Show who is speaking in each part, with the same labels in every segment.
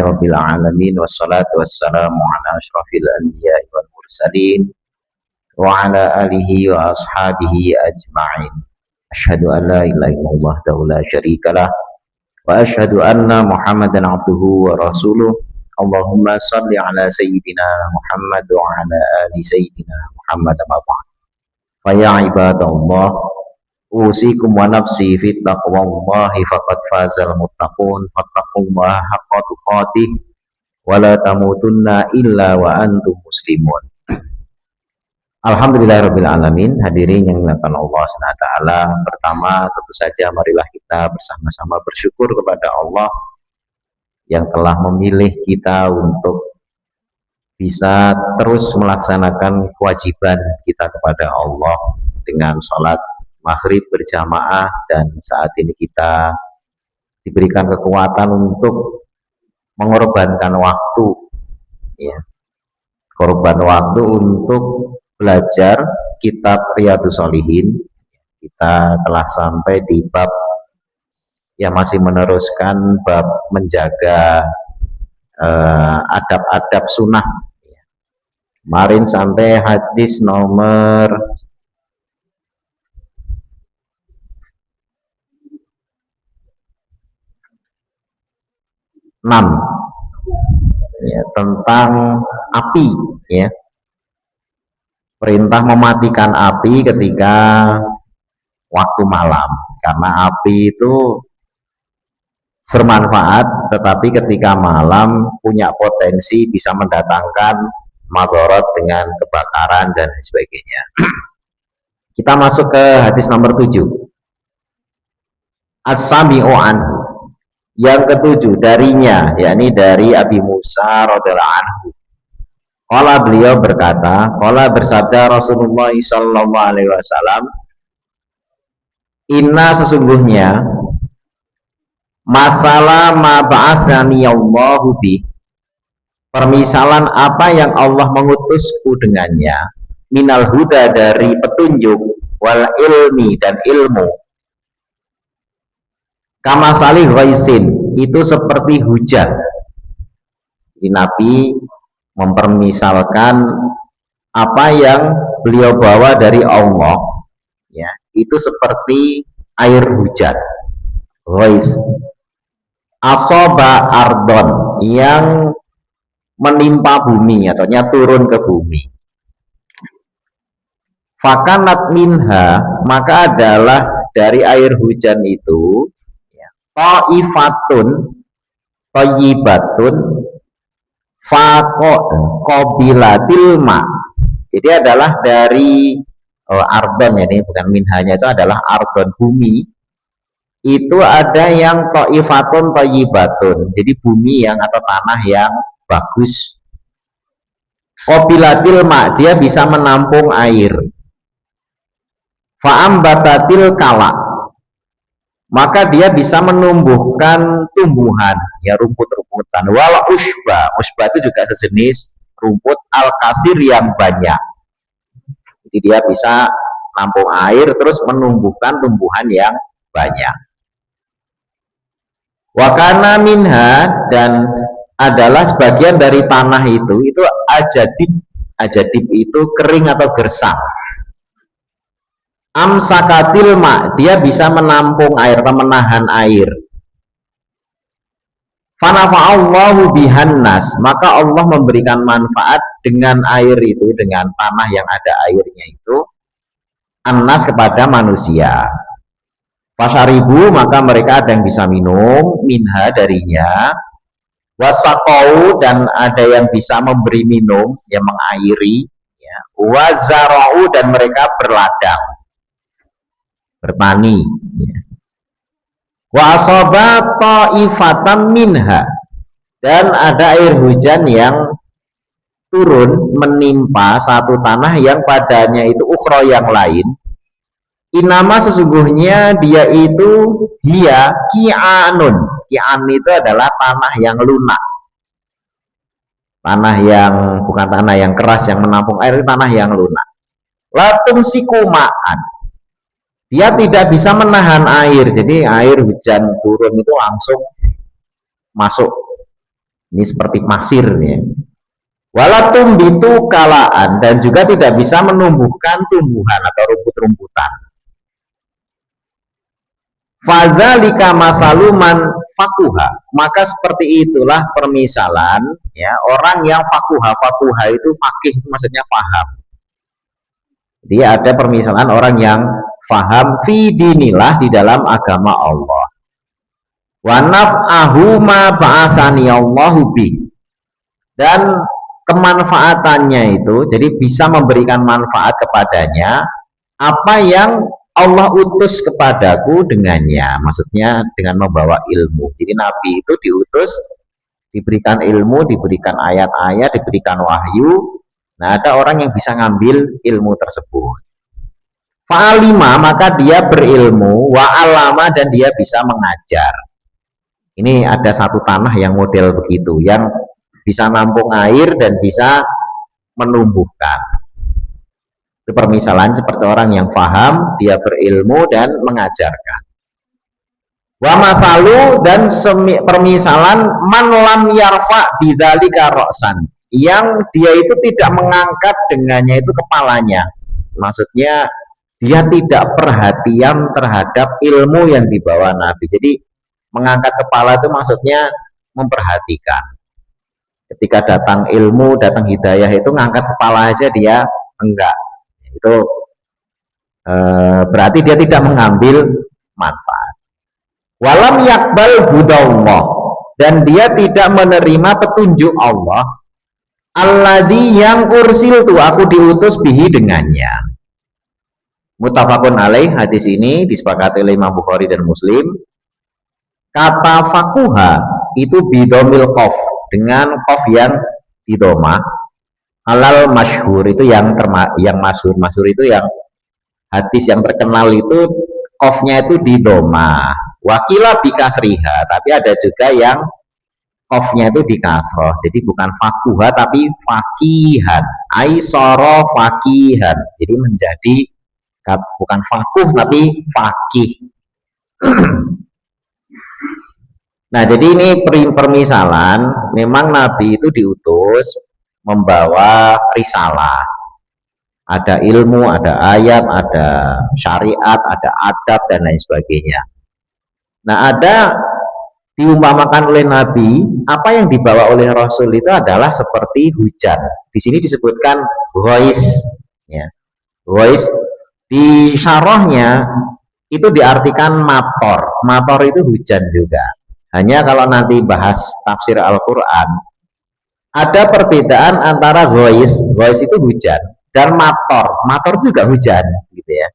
Speaker 1: Rabbil alamin wassalatu wassalamu ala asyrafil anbiya'i wal mursalin wa ala alihi wa ashabihi ajma'in. Asyhadu an la ilaha illallah wahdahu la syarikalah wa asyhadu anna Muhammadan abduhu wa rasuluh. Allahumma shalli ala sayyidina Muhammad wa ala ali sayyidina Muhammad amma ba'd. Fa ya ibadallah, usikum wa nafsi fit taqwallahi faqad fazal muttaqun fattaqullaha haqqa tuqatih wa la tamutunna illa wa antum muslimun. Alhamdulillahirabbil alamin. Hadirin yang dimuliakan Allah Subhanahu wa taala, pertama tentu saja marilah kita bersama-sama bersyukur kepada Allah yang telah memilih kita untuk bisa terus melaksanakan kewajiban kita kepada Allah dengan sholat maghrib berjamaah, dan saat ini kita diberikan kekuatan untuk mengorbankan waktu, ya, korban waktu untuk belajar kitab Riyadhus Shalihin. Kita telah sampai di bab yang masih meneruskan bab menjaga adab-adab sunnah. Kemarin sampai hadis nomor 6, ya, tentang api, ya, perintah mematikan api ketika waktu malam, karena api itu bermanfaat, tetapi ketika malam punya potensi bisa mendatangkan madharat dengan kebakaran dan sebagainya. Kita masuk ke hadis nomor 7. As-sabi'u anhu, yang ketujuh darinya, yakni dari Abi Musa radhiyallahu anhu. Qala, beliau berkata, qala bersabda Rasulullah sallallahu alaihi wasallam, inna sesungguhnya masalah ma ba'atsani Allahu bi, permisalan apa yang Allah mengutusku dengannya, minal huda dari petunjuk, wal ilmi dan ilmu, kama salih ghaisin, itu seperti hujan. Jadi Nabi mempermisalkan apa yang beliau bawa dari Allah, ya, itu seperti air hujan. Ghais, asoba ardon, yang menimpa bumi atau turun ke bumi. Fakanat minha, maka adalah dari air hujan itu ta'ifatun thayyibatun faqabilatil ma. Jadi adalah dari ardon, ya, ini bukan minhanya, itu adalah ardon, bumi. Itu ada yang ta'ifatun thayyibatun, jadi bumi yang atau tanah yang bagus. Qabilatil ma, dia bisa menampung air. Fa'ambatatil kala, maka dia bisa menumbuhkan tumbuhan, ya, rumput-rumputan. Wala usba, usba itu juga sejenis rumput al-kasir yang banyak. Jadi dia bisa menampung air terus menumbuhkan tumbuhan yang banyak. Wakana minha, dan adalah sebagian dari tanah itu ajadib. Ajadib itu kering atau gersang. Amsakatil ma, dia bisa menampung air atau menahan air. Fanafa'allahu bihannas, maka Allah memberikan manfaat dengan air itu, dengan tanah yang ada airnya itu, annas, kepada manusia. Fasyaribu, maka mereka ada yang bisa minum, minha, darinya. Wasaqau, dan ada yang bisa memberi minum, yang mengairi, ya. Wazara'u, dan mereka berladang, bertani, ya. Wa asaba ta'ifatan minha, dan ada air hujan yang turun menimpa satu tanah yang padanya itu ukhra, yang lain. Inama, sesungguhnya dia itu hiya ki'anun. Ki'an itu adalah tanah yang lunak, tanah yang bukan tanah yang keras yang menampung air, itu tanah yang lunak. Latum sikuma'an, dia tidak bisa menahan air. Jadi air hujan turun itu langsung masuk. Ini seperti pasir ya. Walatum bitu kalaan, dan juga tidak bisa menumbuhkan tumbuhan atau rumput-rumputan. Fadzalika masaluman fakuha, maka seperti itulah permisalan ya orang yang fakuha itu fakih, maksudnya paham. Dia ada permisalan orang yang faham fi dinillah, di dalam agama Allah. Wa naf'ahu ma ba'asani Allahu bi, dan kemanfaatannya itu, jadi bisa memberikan manfaat kepadanya apa yang Allah utus kepadaku dengannya, maksudnya dengan membawa ilmu. Jadi Nabi itu diutus, diberikan ilmu, diberikan ayat-ayat, diberikan wahyu. Nah, ada orang yang bisa ngambil ilmu tersebut. Fa'alima, maka dia berilmu, wa'alama, dan dia bisa mengajar. Ini ada satu tanah yang model begitu, yang bisa nampung air dan bisa menumbuhkan. Itu permisalan seperti orang yang paham, dia berilmu dan mengajarkan. Wa masalu, dan permisalan man lam yarfa bidzalika ra'san, yang dia itu tidak mengangkat dengannya itu kepalanya. Maksudnya dia tidak perhatian terhadap ilmu yang dibawa Nabi. Jadi mengangkat kepala itu maksudnya memperhatikan. Ketika datang ilmu, datang hidayah itu ngangkat kepala aja dia enggak. Itu berarti dia tidak mengambil manfaat. Walam yakbal hudallah, dan dia tidak menerima petunjuk Allah. Alladzi yang ursil tu, aku diutus bihi dengannya. Muttafaqun alaih, hadis ini disepakati oleh Imam Bukhari dan Muslim. Kata fakuha itu bidomil qaf, dengan qaf yang didoma. Halal masyhur itu yang masyhur itu yang hadis yang terkenal itu qafnya itu didoma. Wakila bikasriha, tapi ada juga yang qafnya itu dikasroh. Jadi bukan fakuha tapi fakihan. Aisara fakihan. Jadi menjadi bukan fakuh tapi fakih. Nah, jadi ini permisalan, memang Nabi itu diutus membawa risalah. Ada ilmu, ada ayat, ada syariat, ada adab, dan lain sebagainya. Nah, ada diumpamakan oleh Nabi, apa yang dibawa oleh Rasul itu adalah seperti hujan. Di sini disebutkan ghois. Ya. Ghois, di syarahnya itu diartikan mator. Mator itu hujan juga. Hanya kalau nanti bahas tafsir Al-Quran, ada perbedaan antara ghois itu hujan, dan mator juga hujan, gitu ya.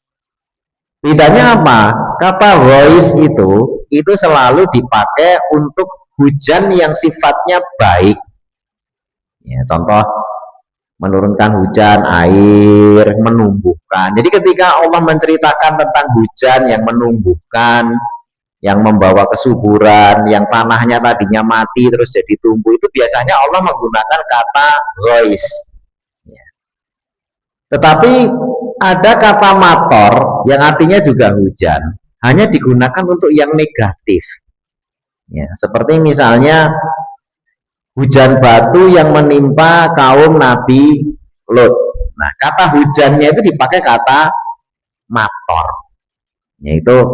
Speaker 1: Bedanya apa? Kata ghois itu selalu dipakai untuk hujan yang sifatnya baik. Ya, contoh, menurunkan hujan, air, menumbuhkan. Jadi ketika Allah menceritakan tentang hujan yang menumbuhkan, yang membawa kesuburan, yang tanahnya tadinya mati terus jadi tumbuh, itu biasanya Allah menggunakan kata ghois. Ya. Tetapi ada kata mator yang artinya juga hujan, hanya digunakan untuk yang negatif. Ya, seperti misalnya hujan batu yang menimpa kaum Nabi Lut. Nah, kata hujannya itu dipakai kata mator. Yaitu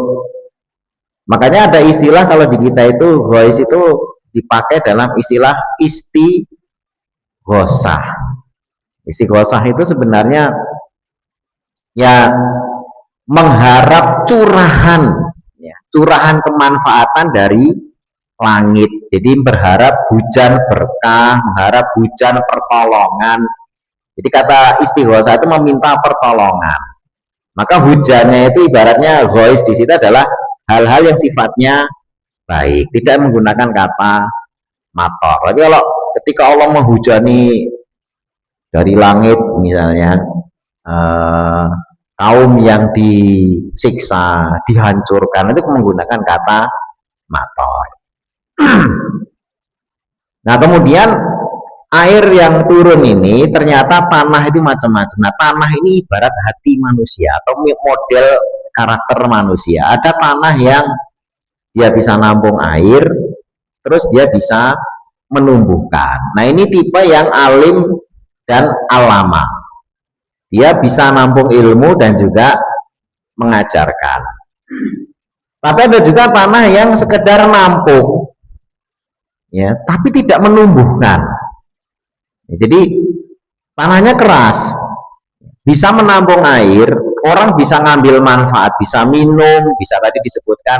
Speaker 1: makanya ada istilah kalau di kita itu ghois itu dipakai dalam istilah istighosah. Istighosah itu sebenarnya ya mengharap curahan, ya, curahan kemanfaatan dari langit. Jadi berharap hujan berkah, mengharap hujan pertolongan. Jadi kata istighosah itu meminta pertolongan. Maka hujannya itu ibaratnya ghois di situ adalah hal-hal yang sifatnya baik, tidak menggunakan kata mator. Tapi kalau ketika Allah menghujani dari langit misalnya kaum yang disiksa, dihancurkan, itu menggunakan kata mator. Nah, kemudian air yang turun ini ternyata tanah itu macam-macam. Nah, tanah ini ibarat hati manusia atau model karakter manusia. Ada tanah yang dia bisa nampung air, terus dia bisa menumbuhkan. Nah, ini tipe yang alim dan alama. Dia bisa nampung ilmu dan juga mengajarkan. Tapi ada juga tanah yang sekedar nampung, ya, tapi tidak menumbuhkan. Ya, jadi tanahnya keras, bisa menampung air, orang bisa ngambil manfaat, bisa minum, bisa tadi disebutkan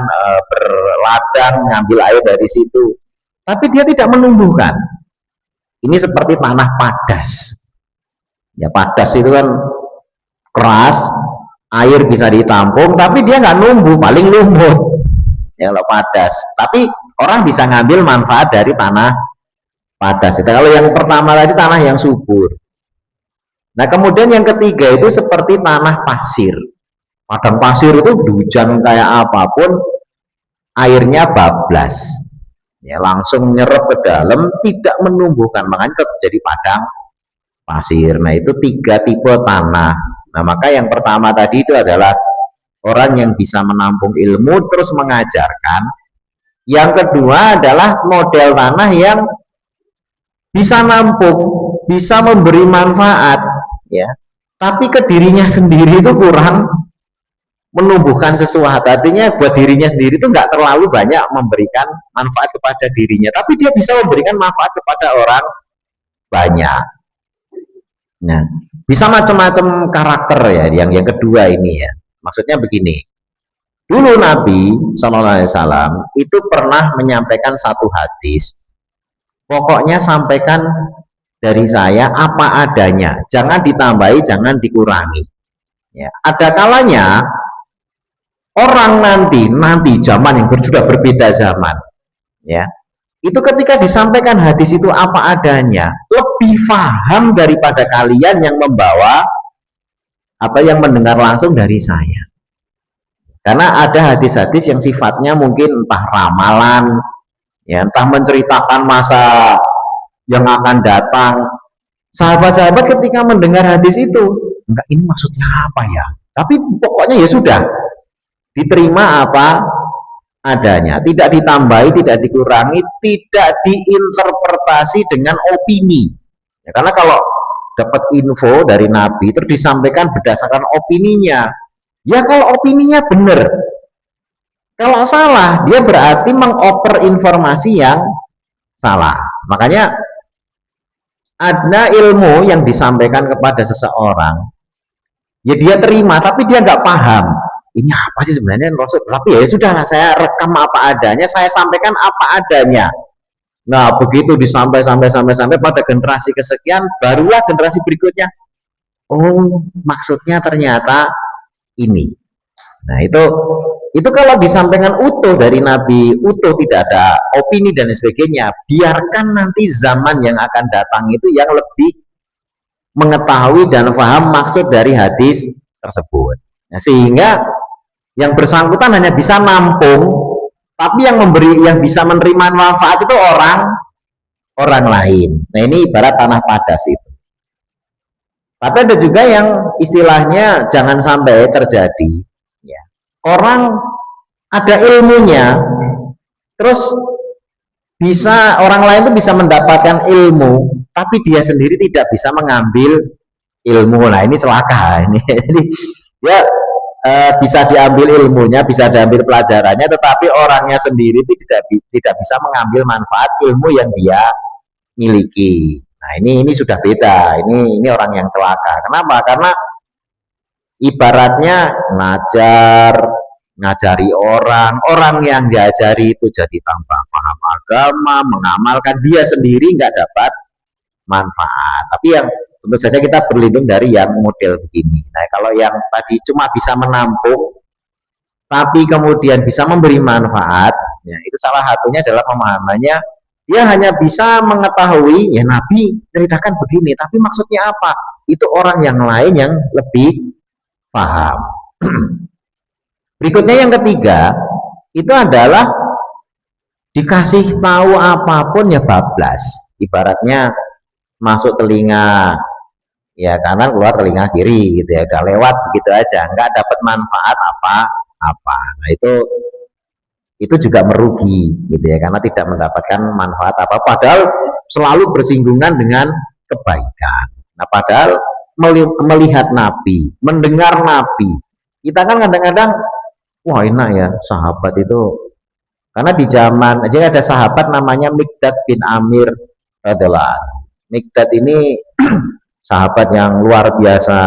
Speaker 1: berladang, ngambil air dari situ. Tapi dia tidak menumbuhkan. Ini seperti tanah padas. Ya, padas itu kan keras, air bisa ditampung, tapi dia nggak numbuh, paling lumut. Ya, kalau padas. Tapi orang bisa ngambil manfaat dari tanah padas. Kalau yang pertama tadi tanah yang subur. Nah, kemudian yang ketiga itu seperti tanah pasir. Padang pasir itu hujan kayak apapun, airnya bablas. Ya, langsung nyerap ke dalam, tidak menumbuhkan, makanya tetap jadi padang pasir. Nah, itu tiga tipe tanah. Nah, maka yang pertama tadi itu adalah orang yang bisa menampung ilmu terus mengajarkan. Yang kedua adalah model tanah yang bisa nampung, bisa memberi manfaat, ya. Tapi ke dirinya sendiri itu kurang menumbuhkan sesuatu. Artinya buat dirinya sendiri itu nggak terlalu banyak memberikan manfaat kepada dirinya, tapi dia bisa memberikan manfaat kepada orang banyak. Nah, bisa macam-macam karakter ya. Yang kedua ini ya. Maksudnya begini. Dulu Nabi SAW itu pernah menyampaikan satu hadis. Pokoknya sampaikan dari saya apa adanya. Jangan ditambahi, jangan dikurangi. Ya, ada kalanya orang nanti zaman yang sudah berbeda zaman, ya, itu ketika disampaikan hadis itu apa adanya, lebih paham daripada kalian yang membawa apa yang mendengar langsung dari saya. Karena ada hadis-hadis yang sifatnya mungkin entah ramalan, ya, entah menceritakan masa yang akan datang. Sahabat-sahabat ketika mendengar hadis itu, enggak, ini maksudnya apa ya? Tapi pokoknya ya sudah, diterima apa adanya, tidak ditambahi, tidak dikurangi, tidak diinterpretasi dengan opini. Ya, karena kalau dapat info dari Nabi terus disampaikan berdasarkan opininya, ya kalau opininya benar, kalau salah dia berarti mengoper informasi yang salah. Makanya ada ilmu yang disampaikan kepada seseorang, ya dia terima, tapi dia nggak paham ini apa sih sebenarnya Rasul. Tapi ya sudahlah, saya rekam apa adanya, saya sampaikan apa adanya. Nah, begitu sampai pada generasi kesekian, barulah generasi berikutnya, oh maksudnya ternyata ini. Nah, itu kalau disampaikan utuh dari Nabi, utuh, tidak ada opini dan sebagainya, biarkan nanti zaman yang akan datang itu yang lebih mengetahui dan paham maksud dari hadis tersebut. Nah, sehingga yang bersangkutan hanya bisa nampung, tapi yang bisa menerima manfaat itu orang lain. Nah, ini ibarat tanah padas itu. Tapi ada juga yang istilahnya jangan sampai terjadi, ya. Orang ada ilmunya, terus bisa orang lain itu bisa mendapatkan ilmu, tapi dia sendiri tidak bisa mengambil ilmu. Nah, ini celaka ini. Jadi ya, bisa diambil ilmunya, bisa diambil pelajarannya, tetapi orangnya sendiri tidak bisa mengambil manfaat ilmu yang dia miliki. Nah, ini sudah beda. Ini orang yang celaka. Kenapa? Karena ibaratnya ngajari orang yang diajari itu jadi tambah paham agama, mengamalkan, dia sendiri nggak dapat manfaat. Tapi yang tentu saja kita berlindung dari yang model begini. Nah, kalau yang tadi cuma bisa menampung tapi kemudian bisa memberi manfaat, ya, itu salah satunya adalah pemahamannya dia hanya bisa mengetahui, ya Nabi ceritakan begini, tapi maksudnya apa? Itu orang yang lain yang lebih paham. Berikutnya yang ketiga, itu adalah dikasih tahu apapun ya bablas. Ibaratnya masuk telinga ya kanan, keluar telinga kiri gitu ya, udah lewat begitu aja, nggak dapat manfaat apa-apa. Nah, itu itu juga merugi gitu ya, karena tidak mendapatkan manfaat apa, padahal selalu bersinggungan dengan kebaikan. Nah, padahal melihat Nabi, mendengar Nabi, kita kan kadang-kadang wah enak ya sahabat itu, karena di zaman aja ada sahabat namanya Mikdad bin Amir radhiyallahu anhu. Mikdad ini sahabat yang luar biasa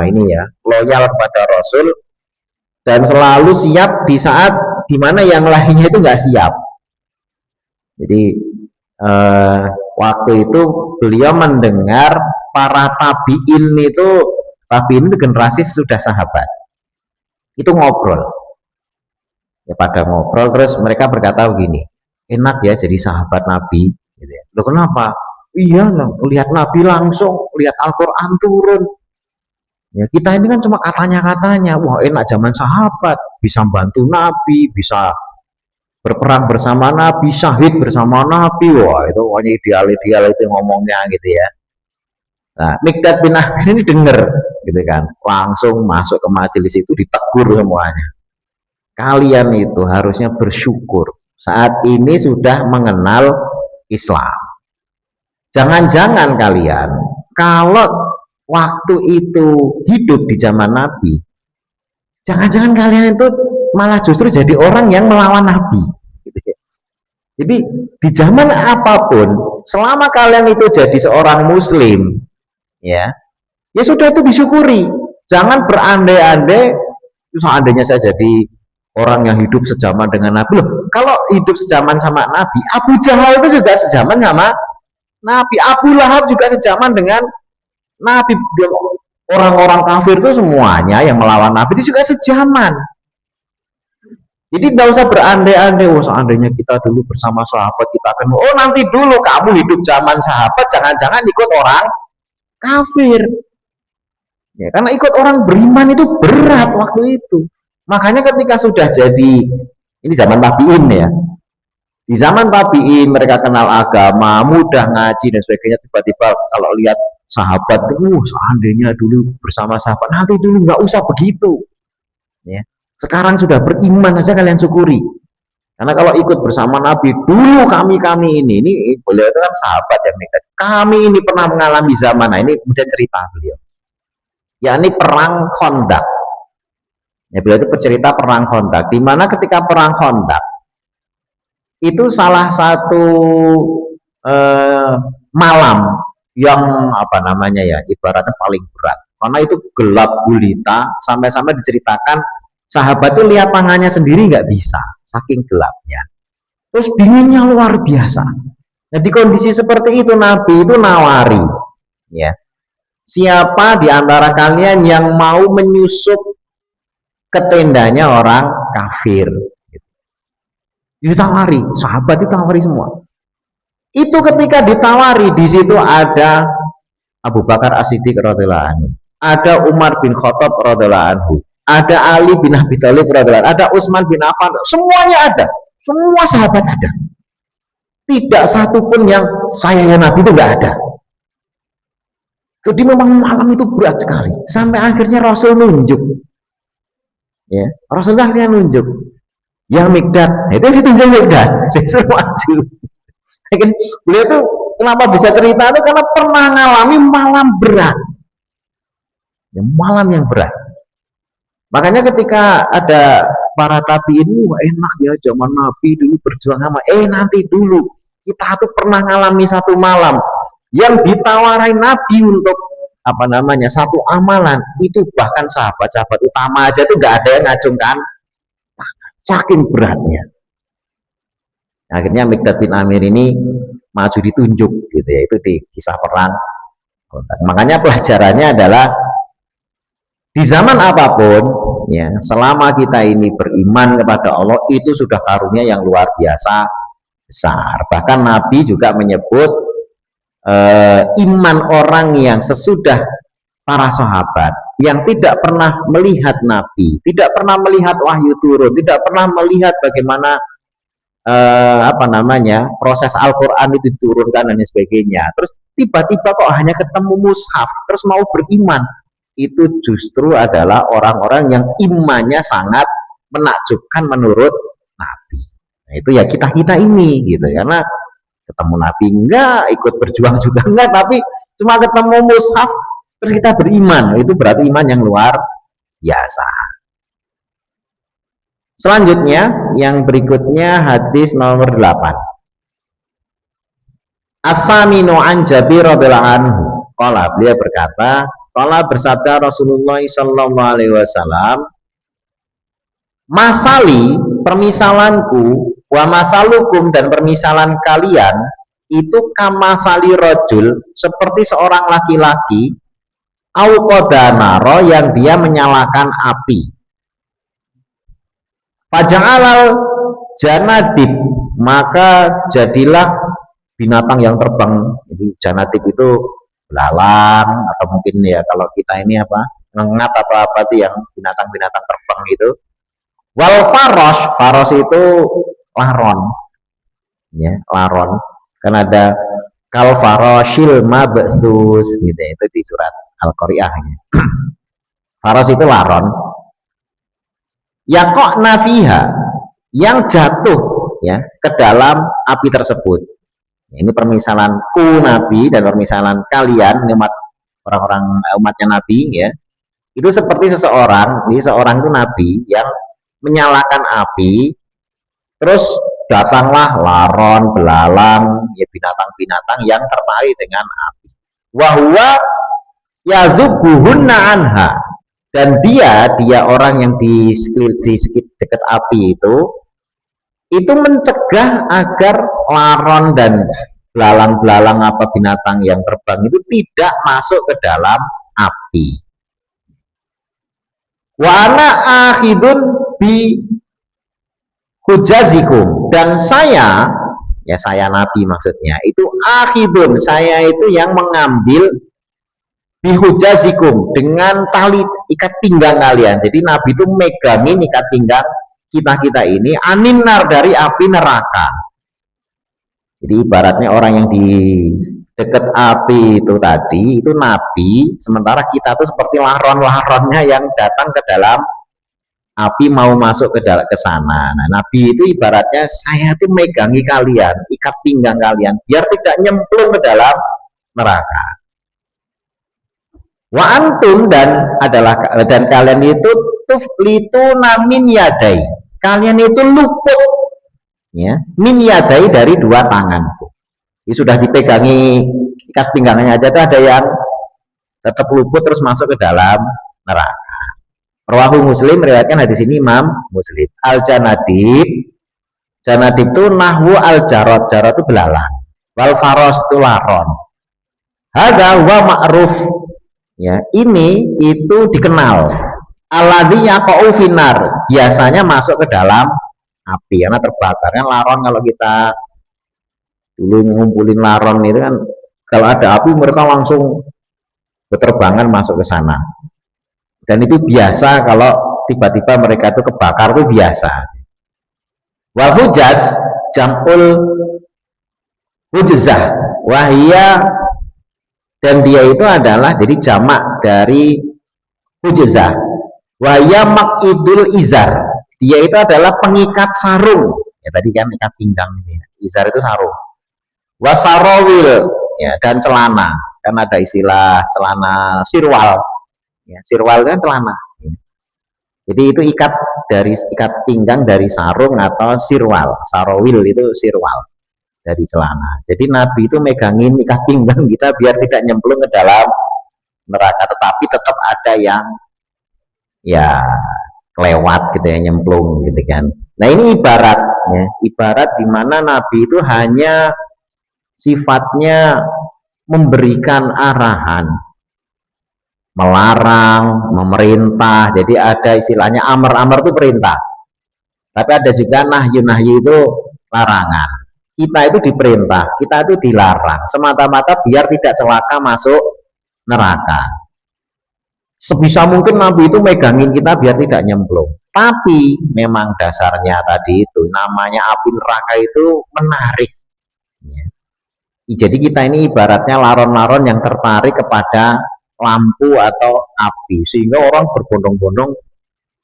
Speaker 1: ini ya, loyal kepada Rasul dan selalu siap di saat dimana yang lainnya itu nggak siap. Jadi waktu itu beliau mendengar para tabiin itu generasi sudah sahabat itu ngobrol ya, pada ngobrol terus mereka berkata begini, enak ya jadi sahabat Nabi gitu ya. Loh kenapa? Iya lah, lihat Nabi langsung, lihat Al-Quran turun ya, kita ini kan cuma katanya-katanya, wah enak zaman sahabat, bisa bantu Nabi, bisa berperang bersama Nabi, syahid bersama Nabi, wah itu pokoknya ideal-ideal itu ngomongnya gitu ya. Nah, Mikdad bin Amir ini denger gitu kan, langsung masuk ke majelis itu ditegur semuanya. Kalian itu harusnya bersyukur saat ini sudah mengenal Islam. Jangan-jangan kalian kalau waktu itu hidup di zaman Nabi, jangan-jangan kalian itu malah justru jadi orang yang melawan Nabi. Jadi di zaman apapun, selama kalian itu jadi seorang Muslim, ya sudah itu disyukuri. Jangan berandai-andai, seandainya saya jadi orang yang hidup sejaman dengan Nabi. Loh, kalau hidup sejaman sama Nabi, Abu Jahal itu juga sejaman sama Nabi, Abu Lahab juga sejaman dengan Nabi. Orang-orang kafir itu semuanya yang melawan Nabi itu juga sejaman. Jadi tidak usah berandai-andai, oh seandainya kita dulu bersama sahabat kita akan, oh nanti dulu kamu hidup zaman sahabat, jangan-jangan ikut orang kafir. Ya, karena ikut orang beriman itu berat waktu itu. Makanya ketika sudah jadi, ini zaman tabiin ya, di zaman tabiin mereka kenal agama, mudah ngaji dan sebagainya, tiba-tiba kalau lihat sahabat, seandainya dulu bersama sahabat, nanti dulu nggak usah begitu. Ya. Sekarang sudah beriman saja kalian syukuri. Karena kalau ikut bersama Nabi, dulu kami ini beliau itu kan sahabat yang nekat. Kami ini pernah mengalami zaman, nah ini kemudian cerita beliau. Yakni perang Khandaq. Ya, beliau itu bercerita perang Khandaq, di mana ketika perang Khandaq itu salah satu malam yang apa namanya ya, ibaratnya paling berat. Karena itu gelap gulita, sampai-sampai diceritakan sahabat itu lihat tangannya sendiri nggak bisa, saking gelapnya. Terus dinginnya luar biasa. Nah, di kondisi seperti itu Nabi itu nawari, ya, siapa di antara kalian yang mau menyusup ke tendanya orang kafir? Ditawari, sahabat ditawari semua. Itu ketika ditawari, di situ ada Abu Bakar As-Siddiq radhiyallahu anhu, ada Umar bin Khattab radhiyallahu anhu, ada Ali bin Abi Thalib radhiyallahu anhu, ada Utsman bin Affan, semuanya ada, semua sahabat ada. Tidak satu pun yang saya Nabi itu nggak ada. Jadi memang malam itu berat sekali. Sampai akhirnya Rasul nunjuk, ya, Rasulullah akhirnya nunjuk, yang Mikdad, itu ditunjuk Mikdad, disuruh maju. Beliau tuh kenapa bisa cerita itu karena pernah ngalami malam berat, ya, malam yang berat. Makanya ketika ada para tabiin, wah enak ya zaman Nabi dulu berjuang sama, nanti dulu kita tuh pernah ngalami satu malam yang ditawarin Nabi untuk apa namanya satu amalan, itu bahkan sahabat-sahabat utama aja tuh nggak ada yang ngacungkan, saking beratnya. Akhirnya Mikdad bin Amir ini maju ditunjuk gitu ya, itu di kisah perang. Makanya pelajarannya adalah di zaman apapun, ya, selama kita ini beriman kepada Allah, itu sudah karunia yang luar biasa besar. Bahkan Nabi juga menyebut iman orang yang sesudah para sahabat yang tidak pernah melihat Nabi, tidak pernah melihat wahyu turun, tidak pernah melihat bagaimana apa namanya proses Al-Quran itu diturunkan dan sebagainya. Terus tiba-tiba kok hanya ketemu mushaf, terus mau beriman, itu justru adalah orang-orang yang imannya sangat menakjubkan menurut Nabi. Nah, itu ya kita ini gitu, karena ketemu Nabi enggak, ikut berjuang juga enggak, tapi cuma ketemu mushaf terus kita beriman, itu berarti iman yang luar biasa. Selanjutnya yang berikutnya hadis nomor 8. As-Saminu an Jabir radhiyallahu anhu. Qala, beliau berkata, qala bersabda Rasulullah sallallahu alaihi wasallam, masali, permisalanku, wa masalukum, dan permisalan kalian itu kamasali rojul, seperti seorang laki-laki au qadanaro, yang dia menyalakan api. Faja'alal janadib, maka jadilah binatang yang terbang. Jadi janadib itu belalang, atau mungkin ya kalau kita ini apa, ngengat atau apa itu yang binatang-binatang terbang itu. Wal faros itu laron, ya laron. Kan ada kal faroshil mabsus gitu ya, itu di surat Al-Qari'ah. Faros itu laron. Yakok nafiha, yang jatuh ya ke dalam api tersebut. Ini permisalanku Nabi dan permisalan kalian umat, orang-orang umatnya Nabi ya. Itu seperti seseorang, ini seorang itu Nabi yang menyalakan api, terus datanglah laron, belalang, ya binatang-binatang yang tertarik dengan api. Wahwa yazubuhunna anha, dan dia orang yang di dekat api itu mencegah agar laron dan belalang-belalang apa binatang yang terbang itu tidak masuk ke dalam api. Wa ana akhidun bi hujazikum, dan saya, ya saya Nabi maksudnya, itu akhidun, saya itu yang mengambil bihujazikum, dengan tali ikat pinggang kalian. Jadi Nabi itu megangin ikat pinggang kita ini animar, dari api neraka. Jadi ibaratnya orang yang di dekat api itu tadi itu Nabi, sementara kita tuh seperti laron-laronnya yang datang ke dalam api mau masuk ke sana. Nah, Nabi itu ibaratnya saya tuh megangi kalian, ikat pinggang kalian biar tidak nyemplung ke dalam neraka. Wa antum, dan kalian itu tuflitu namin yadai, kalian itu luput ya min yadai, dari dua tanganku. Ini sudah dipegangi ikat pinggangnya aja tuh ada yang tetap luput terus masuk ke dalam neraka. Rawahu Muslim, meriwayatkan hadis ini Imam Muslim. Al janadib, janadib itu nahwu al jarot, jarot itu belalang. Wal faros itu laron. Hadza wa ma'ruf, ya ini itu dikenal. Alladzi yaqau finar, biasanya masuk ke dalam api karena terbakarnya. Laron kalau kita dulu ngumpulin laron itu kan, kalau ada api mereka langsung berterbangan masuk ke sana. Dan itu biasa kalau tiba-tiba mereka itu kebakar, itu biasa. Wal hujaz jamul hujzah wahia, dan dia itu adalah jadi jamak dari hujzah. Wahia makidul izar, dia itu adalah pengikat sarung. Ya tadi kan ikat pinggang ini. Izar itu sarung. Wasarawil, ya, dan celana. Kan ada istilah celana sirwal. Ya, sirwal kan celana. Ya. Jadi itu ikat pinggang dari sarung atau sirwal. Sarawil itu sirwal dari celana. Jadi Nabi itu megangin ikat pinggang kita biar tidak nyemplung ke dalam neraka, tetapi tetap ada yang ya lewat gitu ya, nyemplung gitu kan. Nah ini ibaratnya, ibarat dimana Nabi itu hanya sifatnya memberikan arahan, melarang, memerintah. Jadi ada istilahnya amar-amar itu perintah, tapi ada juga nahyu-nahyu itu larangan. Kita itu diperintah, kita itu dilarang, semata-mata biar tidak celaka masuk neraka. Sebisa mungkin Nabi itu megangin kita biar tidak nyemplung. Tapi memang dasarnya tadi itu namanya api neraka itu menarik. Jadi kita ini ibaratnya laron-laron yang tertarik kepada lampu atau api, sehingga orang berbondong-bondong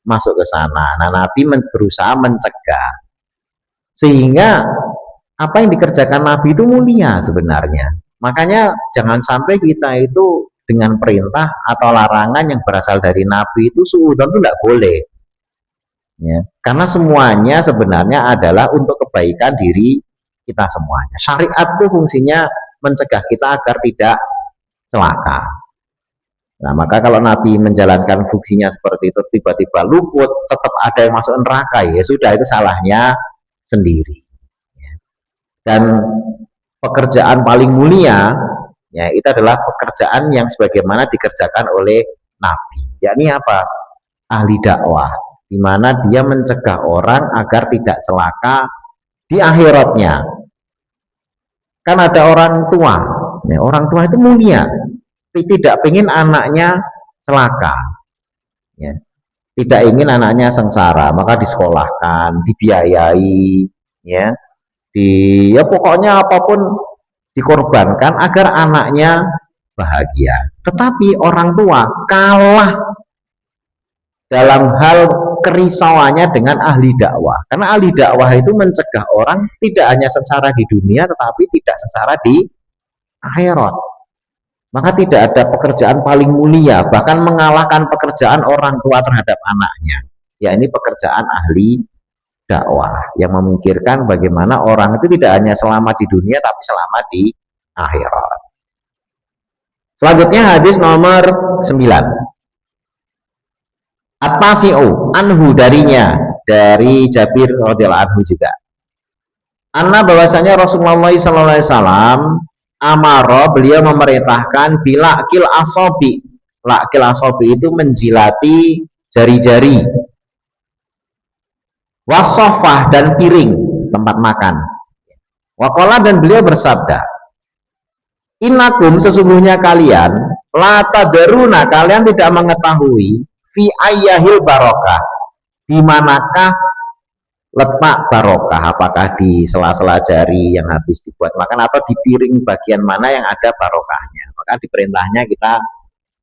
Speaker 1: masuk ke sana. Nah, Nabi berusaha mencegah. Sehingga apa yang dikerjakan Nabi itu mulia sebenarnya. Makanya jangan sampai kita itu dengan perintah atau larangan yang berasal dari Nabi itu suudzon itu tidak boleh. Ya. Karena semuanya sebenarnya adalah untuk kebaikan diri kita semuanya. Syariat itu fungsinya mencegah kita agar tidak celaka. Nah, maka kalau Nabi menjalankan fungsinya seperti itu, tiba-tiba luput, tetap ada yang masuk neraka, ya sudah, itu salahnya sendiri. Dan pekerjaan paling mulia, ya itu adalah pekerjaan yang sebagaimana dikerjakan oleh Nabi. Yakni apa? Ahli dakwah, di mana dia mencegah orang agar tidak celaka di akhiratnya. Kan ada orang tua, ya, orang tua itu mulia, tidak ingin anaknya celaka, ya. Tidak ingin anaknya sengsara, maka disekolahkan, dibiayai, ya, ya pokoknya apapun dikorbankan agar anaknya bahagia. Tetapi orang tua kalah dalam hal kerisauannya dengan ahli dakwah, karena ahli dakwah itu mencegah orang tidak hanya sengsara di dunia tetapi tidak sengsara di akhirat. Maka tidak ada pekerjaan paling mulia, bahkan mengalahkan pekerjaan orang tua terhadap anaknya, ya ini pekerjaan ahli dakwah yang memikirkan bagaimana orang itu tidak hanya selamat di dunia tapi selamat di akhirat. Selanjutnya hadis nomor 9. At-tasi'u anhu, darinya, dari Jabir radhiyallahu anhu juga. Anna, bahwasanya Rasulullah SAW amaro, beliau memerintahkan bilakil asobi. Lakil asobi itu menjilati jari-jari. Wasofah, dan piring tempat makan. Waqala, dan beliau bersabda, innakum, sesungguhnya kalian, la tadaruna, kalian tidak mengetahui, fi ayyahil barokah, di manakah letak barokah, apakah di sela-sela jari yang habis dibuat makan atau di piring bagian mana yang ada barokahnya. Maka diperintahnya kita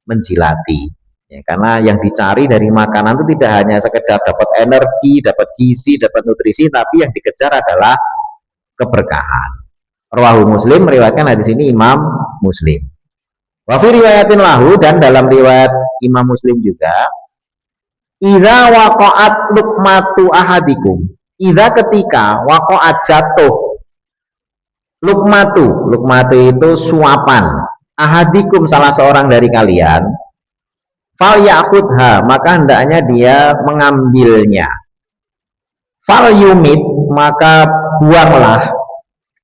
Speaker 1: menjilati, ya, karena yang dicari dari makanan itu tidak hanya sekedar dapat energi, dapat gizi, dapat nutrisi, tapi yang dikejar adalah keberkahan. Rawahu Muslim, meriwayatkan hadis ini Imam Muslim. Wa fi riwayatin lahu, dan dalam riwayat Imam Muslim juga, idza waqa'at luqmatu ahadikum, idza, ketika, waqa'at, jatuh, luqmatu itu suapan, ahadikum, salah seorang dari kalian, fal ya'khudha, maka hendaknya dia mengambilnya, fal yumit, maka buanglah,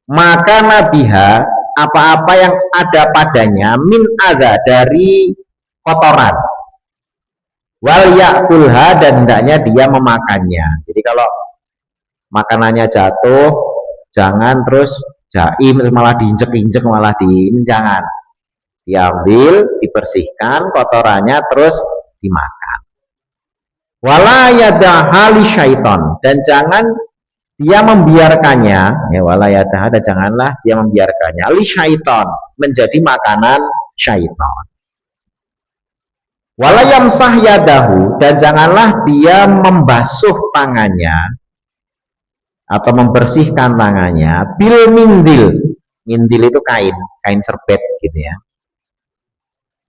Speaker 1: maka nabiha, apa-apa yang ada padanya, min adza, dari kotoran, wal ya'kulha, dan hendaknya dia memakannya. Jadi kalau makanannya jatuh, jangan terus jaim, malah diinjek-injek, malah jangan. Diambil, dibersihkan kotorannya, terus dimakan. Wala yadaha li syaiton, dan jangan dia membiarkannya, ya, wala yadaha, dan janganlah dia membiarkannya, li syaiton, menjadi makanan syaiton. Wala yamsah yadahu, dan janganlah dia membasuh tangannya atau membersihkan tangannya, bil mindil, mindil itu kain serbet gitu ya,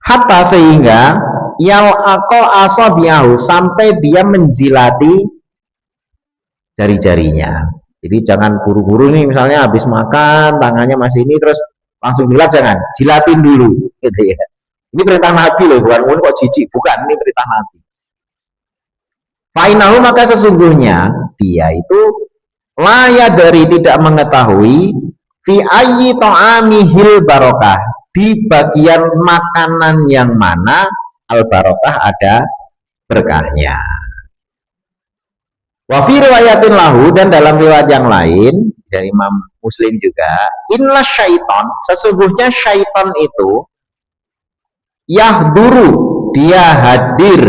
Speaker 1: hatta, sehingga yal ako asabiyahu, sampai dia menjilati jari-jarinya. Jadi jangan buru-buru nih, misalnya habis makan tangannya masih ini terus langsung jilat, jangan, jilatin dulu gitu ya. Ini perintah Nabi loh, bukan kok jijik, bukan, ini perintah Nabi. Fainahu, maka sesungguhnya dia itu layak dari tidak mengetahui fi ayyi ta'amihil barokah, di bagian makanan yang mana al barokah ada berkahnya. Wa fi riwayatin lahu, dan dalam riwayat yang lain dari Imam Muslim juga, inna syaiton, sesungguhnya syaiton itu yahduru, dia hadir,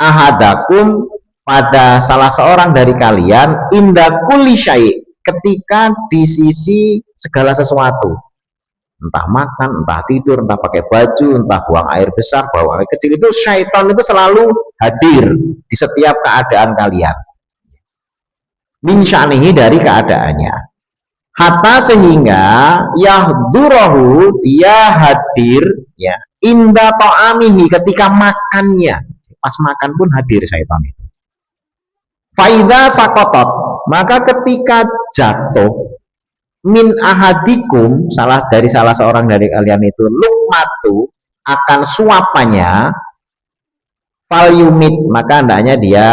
Speaker 1: ahadakum, pada salah seorang dari kalian, inda kulli syai', ketika di sisi segala sesuatu, entah makan, entah tidur, entah pakai baju, entah buang air besar, buang air kecil, itu syaitan itu selalu hadir di setiap keadaan kalian. min sya'nihi dari keadaannya, hatta sehingga yahdurahu dia hadir ya inda ta'amihi ketika makannya, pas makan pun hadir syaitan itu. Faida sakotot maka ketika jatuh min ahadikum salah seorang dari kalian itu lukmatu akan suapannya falyumit maka hendaknya dia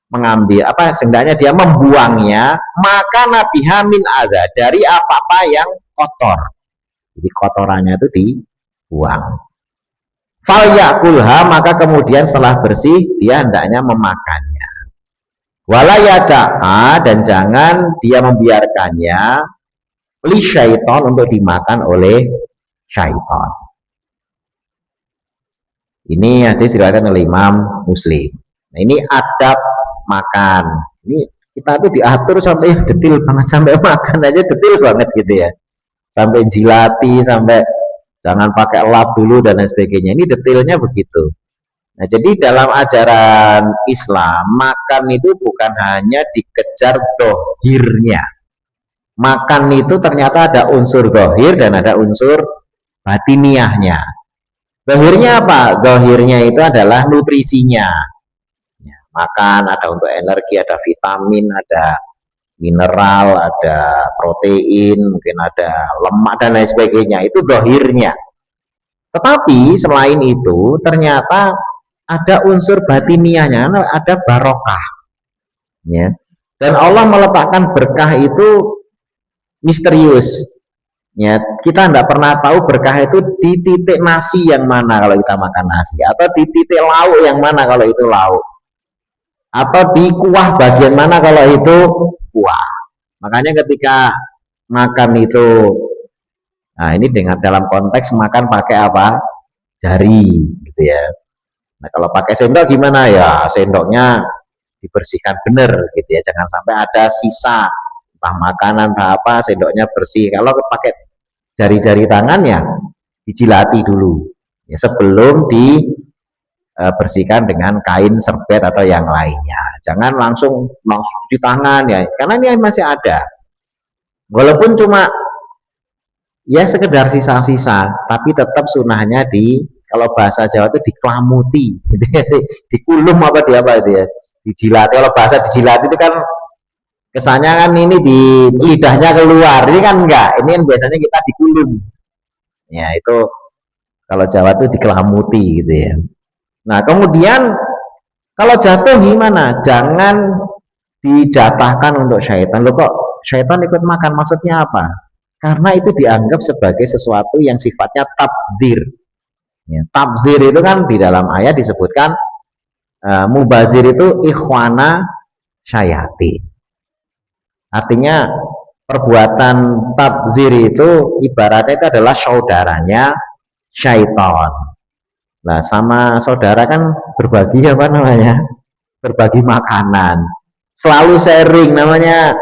Speaker 1: mengambil hendaknya dia membuangnya maka nabiha min adza dari apa-apa yang kotor, jadi kotorannya itu dibuang. Fal yakulha maka kemudian setelah bersih dia hendaknya memakannya. Wala yada'a dan jangan dia membiarkannya li syaiton untuk dimakan oleh syaiton. Ini hadis diriwayatkan oleh Imam Muslim. Nah, ini adab makan. Ini kita tuh diatur sampai detail banget, sampai makan aja detail banget gitu ya. Sampai jilati, sampai jangan pakai lap dulu dan lain sebagainya. Ini detailnya begitu. Nah, jadi dalam ajaran Islam makan itu bukan hanya dikejar dohirnya. Makan itu ternyata ada unsur dohir dan ada unsur batiniahnya. Dohirnya apa? Dohirnya itu adalah nutrisinya. Ya, makan ada untuk energi, ada vitamin, ada mineral, ada protein, mungkin ada lemak dan lain sebagainya. Itu dohirnya. Tetapi selain itu ternyata ada unsur batiniahnya, ada barokah. Ya. Dan Allah meletakkan berkah itu misterius. Ya, kita tidak pernah tahu berkah itu di titik nasi yang mana kalau kita makan nasi, atau di titik lauk yang mana kalau itu lauk, atau di kuah bagian mana kalau itu kuah. Makanya ketika makan itu, nah ini dengan dalam konteks makan pakai apa? Jari, gitu ya. Nah kalau pakai sendok gimana ya? Sendoknya dibersihkan benar, gitu ya. Jangan sampai ada sisa entah makanan entah apa, sendoknya bersih. Kalau pakai jari-jari tangan ya dijilati dulu ya, sebelum dibersihkan dengan kain serbet atau yang lainnya. Jangan langsung di tangan ya, karena ini masih ada, walaupun cuma ya sekedar sisa-sisa, tapi tetap sunahnya kalau bahasa Jawa itu diklamuti, dikulum apa di apa itu ya, dijilati. Kalau bahasa dijilati itu kan kesannya kan ini di lidahnya keluar, ini kan enggak, ini kan biasanya kita dikulum ya, itu kalau Jawa itu dikelamuti gitu ya. Nah kemudian kalau jatuh gimana? Jangan dijatahkan untuk syaitan. Loh kok syaitan ikut makan, maksudnya apa? Karena itu dianggap sebagai sesuatu yang sifatnya tabdzir ya. Tabdzir itu kan di dalam ayat disebutkan mubazir itu ikhwana syayati. Artinya perbuatan tabzir itu ibaratnya itu adalah saudaranya syaitan. Nah sama saudara kan berbagi apa namanya? Berbagi makanan. Selalu sharing namanya,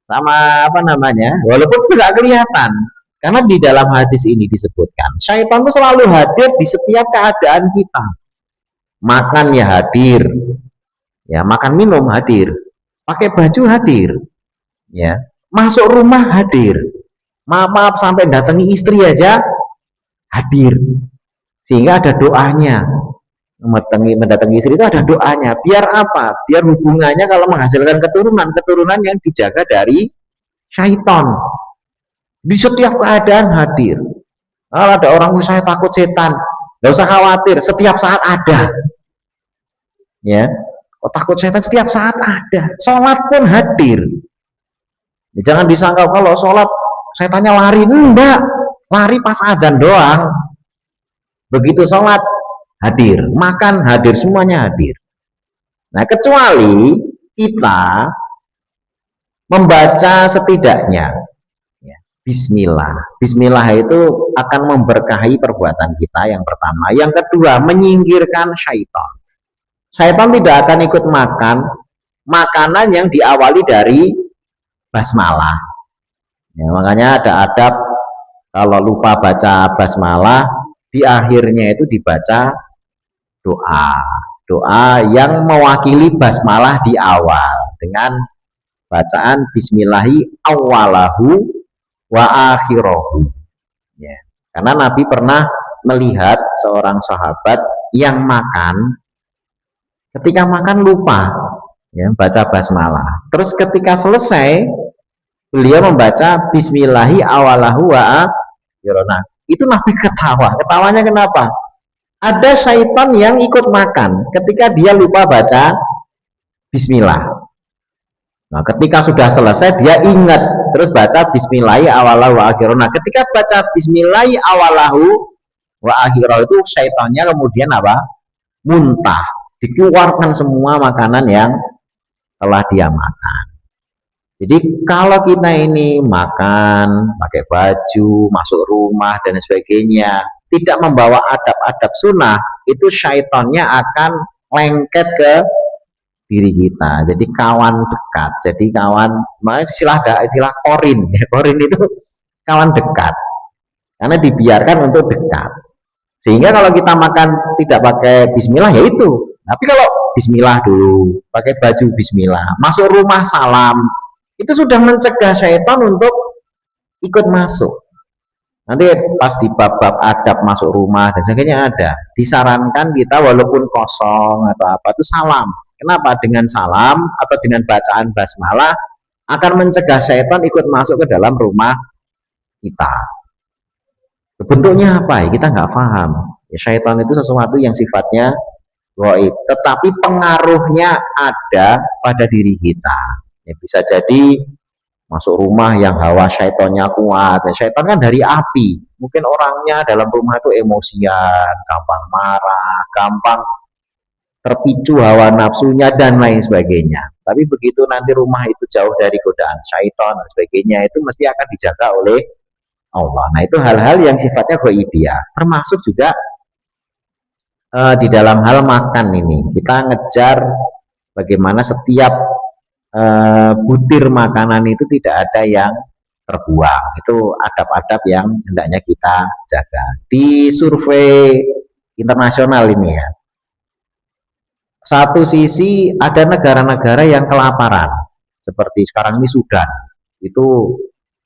Speaker 1: sama apa namanya? Walaupun tidak kelihatan. Karena di dalam hadis ini disebutkan syaitan itu selalu hadir di setiap keadaan kita. Makan ya hadir. Ya, makan minum hadir. Pakai baju hadir. Ya, masuk rumah hadir, maaf sampai datangi istri aja hadir, sehingga ada doanya. Mendatangi istri itu ada doanya, biar apa? Biar hubungannya kalau menghasilkan keturunan yang dijaga dari syaitan. Di setiap keadaan hadir. Kalau ada orang saya takut setan, nggak usah khawatir, setiap saat ada. Ya, takut setan setiap saat ada. Sholat pun hadir. Jangan disangka kalau sholat setannya lari, enggak, lari pas adzan doang. Begitu sholat hadir, makan hadir, semuanya hadir. Nah kecuali kita membaca setidaknya ya, Bismillah. Bismillah itu akan memberkahi perbuatan kita yang pertama. Yang kedua menyingkirkan syaitan. Syaitan tidak akan ikut makan makanan yang diawali dari basmalah. Ya, makanya ada adab kalau lupa baca basmalah, di akhirnya itu dibaca doa. Doa yang mewakili basmalah di awal dengan bacaan bismillahi awalahu wa akhirahu. Ya. Karena Nabi pernah melihat seorang sahabat yang makan, ketika makan lupa ya, baca basmalah. Terus ketika selesai beliau membaca bismillahi awalahu wa akhirahu. Nah, itu Nabi ketawa. Ketawanya kenapa? Ada syaitan yang ikut makan ketika dia lupa baca bismillah. Nah, ketika sudah selesai dia ingat terus baca bismillahi awalahu wa akhirahu. Nah, ketika baca bismillahi awalahu wa akhirahu itu syaitannya kemudian apa? Muntah, dikeluarkan semua makanan yang telah dia makan. Jadi kalau kita ini makan, pakai baju, masuk rumah dan sebagainya, tidak membawa adab-adab sunnah, itu syaitannya akan lengket ke diri kita. Jadi kawan dekat. Jadi kawan, istilah korin. Korin itu kawan dekat. Karena dibiarkan untuk dekat. Sehingga kalau kita makan tidak pakai bismillah ya itu. Tapi kalau bismillah dulu, pakai baju bismillah, masuk rumah salam, itu sudah mencegah syaitan untuk ikut masuk. Nanti pas di bab-bab adab masuk rumah dan sebagainya ada. Disarankan kita walaupun kosong atau apa itu salam. Kenapa? Dengan salam atau dengan bacaan basmalah akan mencegah syaitan ikut masuk ke dalam rumah kita. Bentuknya apa ya? Kita nggak paham. Ya, syaitan itu sesuatu yang sifatnya gaib, tetapi pengaruhnya ada pada diri kita. Ya, bisa jadi masuk rumah yang hawa syaitannya kuat. Ya, syaitan kan dari api. Mungkin orangnya dalam rumah itu emosian, gampang marah, gampang terpicu hawa nafsunya dan lain sebagainya. Tapi begitu nanti rumah itu jauh dari godaan syaitan dan sebagainya, itu mesti akan dijaga oleh Allah. Nah, itu hal-hal yang sifatnya ghaibiyah. Termasuk juga di dalam hal makan ini. Kita ngejar bagaimana setiap butir makanan itu tidak ada yang terbuang. Itu adab-adab yang hendaknya kita jaga. Di survei internasional ini ya, satu sisi ada negara-negara yang kelaparan, seperti sekarang ini Sudan, itu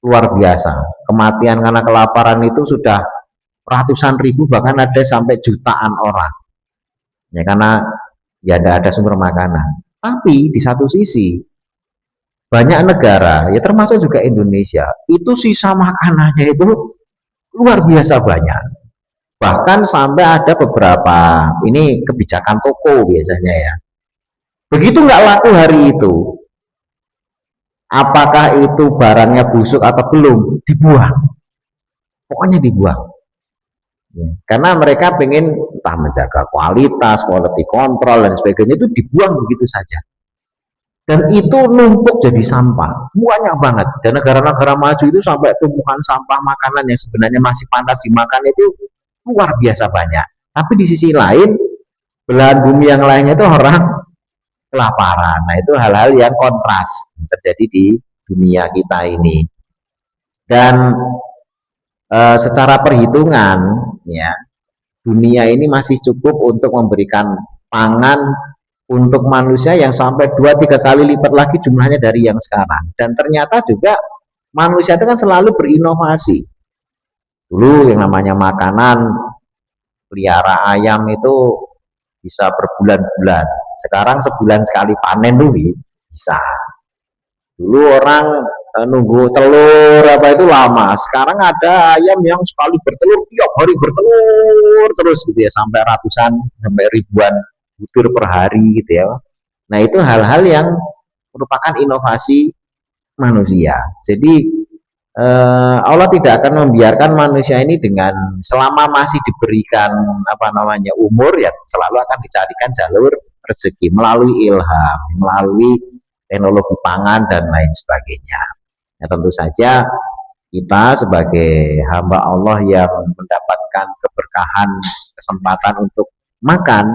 Speaker 1: luar biasa. Kematian karena kelaparan itu sudah ratusan ribu, bahkan ada sampai jutaan orang. Ya karena ya tidak ada sumber makanan. Tapi di satu sisi banyak negara, ya termasuk juga Indonesia, itu sisa makanannya itu luar biasa banyak. Bahkan sampai ada beberapa, ini kebijakan toko biasanya ya. Begitu nggak laku hari itu, apakah itu barangnya busuk atau belum, dibuang. Pokoknya dibuang. Ya, karena mereka pengen entah menjaga kualitas, quality control dan sebagainya, itu dibuang begitu saja. Dan itu numpuk jadi sampah, banyak banget. Dan negara-negara maju itu sampai tumpukan sampah makanan yang sebenarnya masih pantas dimakan itu luar biasa banyak. Tapi di sisi lain, belahan bumi yang lainnya itu orang kelaparan. Nah, itu hal-hal yang kontras terjadi di dunia kita ini. Dan secara perhitungan, ya, dunia ini masih cukup untuk memberikan pangan untuk manusia yang sampai 2-3 kali lipat lagi jumlahnya dari yang sekarang. Dan ternyata juga manusia itu kan selalu berinovasi. Dulu yang namanya makanan, pelihara ayam itu bisa berbulan-bulan. Sekarang sebulan sekali panen tuh bisa. Dulu orang nunggu telur apa itu lama. Sekarang ada ayam yang sekali bertelur tiap hari bertelur terus gitu ya, sampai ratusan sampai ribuan butir per hari gitu ya. Nah, itu hal-hal yang merupakan inovasi manusia. Jadi Allah tidak akan membiarkan manusia ini dengan selama masih diberikan apa namanya umur, ya selalu akan dicarikan jalur rezeki melalui ilham, melalui teknologi pangan dan lain sebagainya. Ya, tentu saja kita sebagai hamba Allah yang mendapatkan keberkahan, kesempatan untuk makan,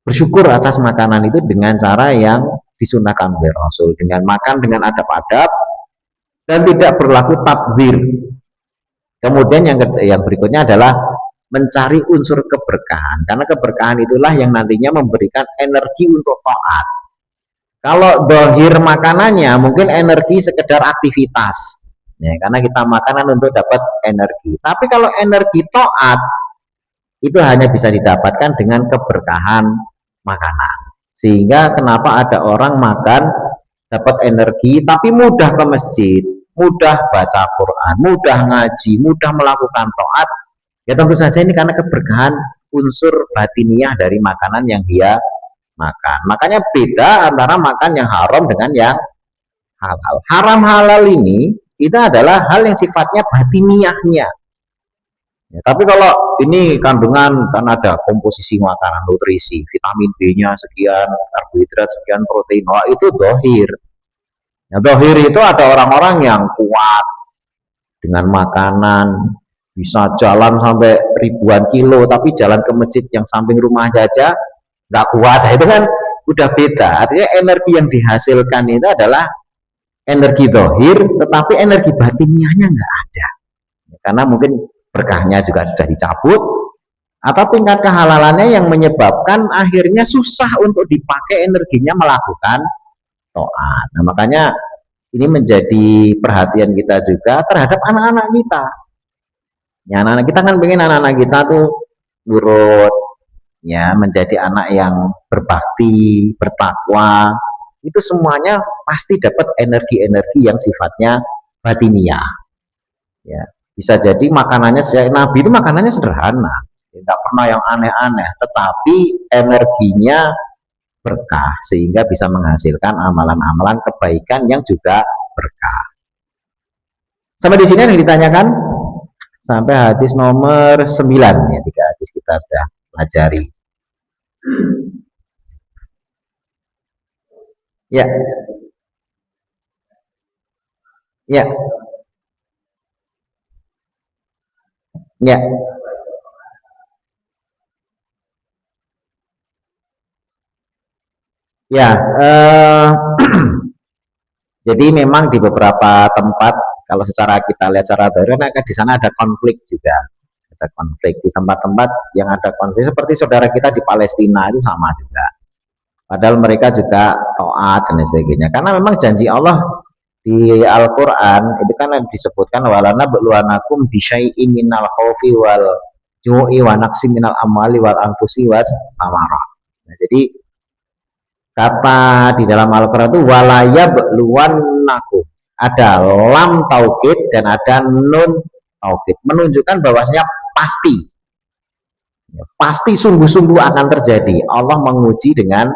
Speaker 1: bersyukur atas makanan itu dengan cara yang disunahkan oleh Rasul, dengan makan dengan adab-adab dan tidak berlaku takbir. Kemudian yang berikutnya adalah mencari unsur keberkahan, karena keberkahan itulah yang nantinya memberikan energi untuk taat. Kalau dohir makanannya mungkin energi sekedar aktivitas, ya, karena kita makanan untuk dapat energi. Tapi kalau energi toat itu hanya bisa didapatkan dengan keberkahan makanan. Sehingga kenapa ada orang makan dapat energi tapi mudah ke masjid, mudah baca Quran, mudah ngaji, mudah melakukan toat. Ya tentu saja ini karena keberkahan unsur batiniah dari makanan yang dia makan. Makanya beda antara makan yang haram dengan yang halal. Haram halal ini itu adalah hal yang sifatnya batiniahnya. Ya, tapi kalau ini kandungan kan ada komposisi makanan, nutrisi, vitamin B-nya sekian, karbohidrat sekian, protein, wah itu dohir. Nah, dohir itu ada orang-orang yang kuat dengan makanan, bisa jalan sampai ribuan kilo, tapi jalan ke masjid yang samping rumah aja nggak kuat. Nah, itu kan udah beda. Artinya energi yang dihasilkan itu adalah energi dohir, tetapi energi batiniahnya nggak ada. Karena mungkin berkahnya juga sudah dicabut, atau tingkat kehalalannya yang menyebabkan akhirnya susah untuk dipakai energinya melakukan to'at. Nah, makanya ini menjadi perhatian kita juga terhadap anak-anak kita. Ya, anak-anak kita kan pengen anak-anak kita tuh nurut, ya, menjadi anak yang berbakti, bertakwa. Itu semuanya pasti dapat energi-energi yang sifatnya batiniah. Ya, bisa jadi makanannya, Nabi itu makanannya sederhana, tidak pernah yang aneh-aneh, tetapi energinya berkah sehingga bisa menghasilkan amalan-amalan kebaikan yang juga berkah. Sampai di sini yang ditanyakan sampai hadis nomor 9 ya, 3 hadis kita sudah pelajari. Ya. Ya. Ya. Ya, jadi memang di beberapa tempat kalau secara kita lihat secara daerah di sana ada konflik juga, ada konflik di tempat-tempat yang ada konflik seperti saudara kita di Palestina itu sama juga. Padahal mereka juga taat dan sebagainya. Karena memang janji Allah di Al-Quran itu kan disebutkan walana beluanakum bisyai'in minal khawfi wal ju'i wa naqsi minal amwali wal anfusi was samarah. Nah, jadi kata di dalam Al-Quran itu walayab luwanakum, ada lam taukid dan ada nun taukid, menunjukkan bahwasanya pasti, pasti sungguh-sungguh akan terjadi. Allah menguji dengan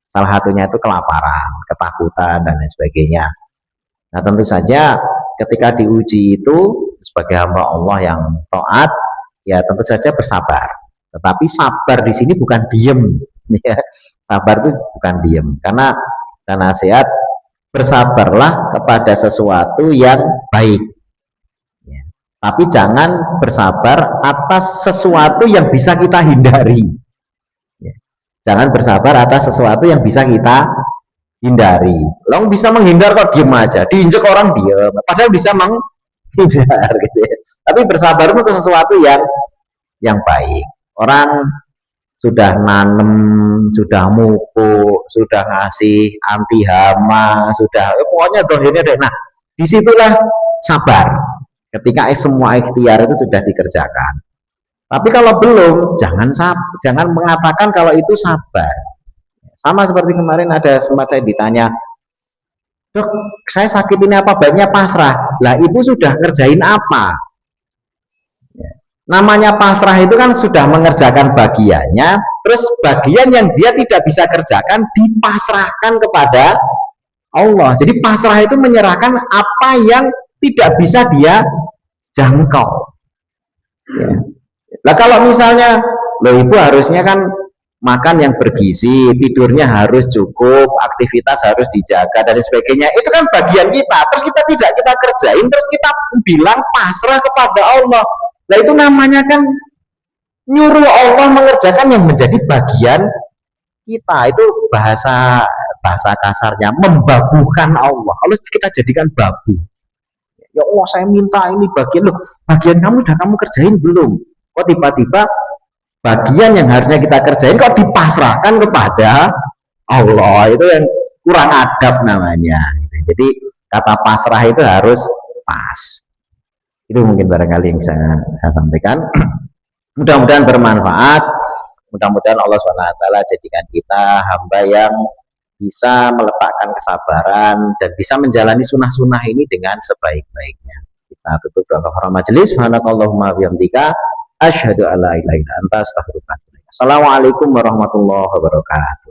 Speaker 1: salah satunya itu kelaparan, ketakutan dan lain sebagainya. Nah, tentu saja ketika diuji itu sebagai hamba Allah yang taat, ya tentu saja bersabar. Tetapi sabar di sini bukan diem, ya. Sabar itu bukan diem, karena nasihat bersabarlah kepada sesuatu yang baik. Ya. Tapi jangan bersabar atas sesuatu yang bisa kita hindari. Ya. Jangan bersabar atas sesuatu yang bisa kita hindari. Long bisa menghindar kok diem aja, diinjek orang diem, padahal bisa menghindar gitu ya. Tapi bersabar untuk sesuatu yang baik. Orang sudah nanem, sudah mupuk, sudah ngasih anti hama, sudah pokoknya dohirnya deh. Nah, disitulah sabar. Ketika semua ikhtiar itu sudah dikerjakan. Tapi kalau belum, jangan mengatakan kalau itu sabar. Sama seperti kemarin ada sempat saya ditanya, dok, saya sakit ini apa baiknya pasrah? Lah ibu sudah ngerjain apa? Namanya pasrah itu kan sudah mengerjakan bagiannya, terus bagian yang dia tidak bisa kerjakan dipasrahkan kepada Allah. Jadi pasrah itu menyerahkan apa yang tidak bisa dia jangkau. Ya. Nah kalau misalnya, loh ibu harusnya kan makan yang bergizi, tidurnya harus cukup, aktivitas harus dijaga dan sebagainya. Itu kan bagian kita. Terus kita tidak kita kerjain, terus kita bilang pasrah kepada Allah. Nah itu namanya kan nyuruh Allah mengerjakan yang menjadi bagian kita. Itu bahasa kasarnya membabukan Allah. Allah kita jadikan babu. Ya Allah saya minta ini bagian, loh bagian kamu udah kamu kerjain belum? Kok tiba-tiba bagian yang harusnya kita kerjain kok dipasrahkan kepada Allah, itu yang kurang adab namanya. Jadi kata pasrah itu harus pas. Itu mungkin barangkali yang saya sampaikan. Mudah-mudahan bermanfaat. Mudah-mudahan Allah SWT jadikan kita hamba yang bisa meletakkan kesabaran dan bisa menjalani sunnah-sunnah ini dengan sebaik-baiknya. Kita tutup doa majelis. Subhanakallahumma bihamdika asyhadu alla ilaha illa anta astaghfiruka wa atubu ilaik. Assalamualaikum warahmatullahi wabarakatuh.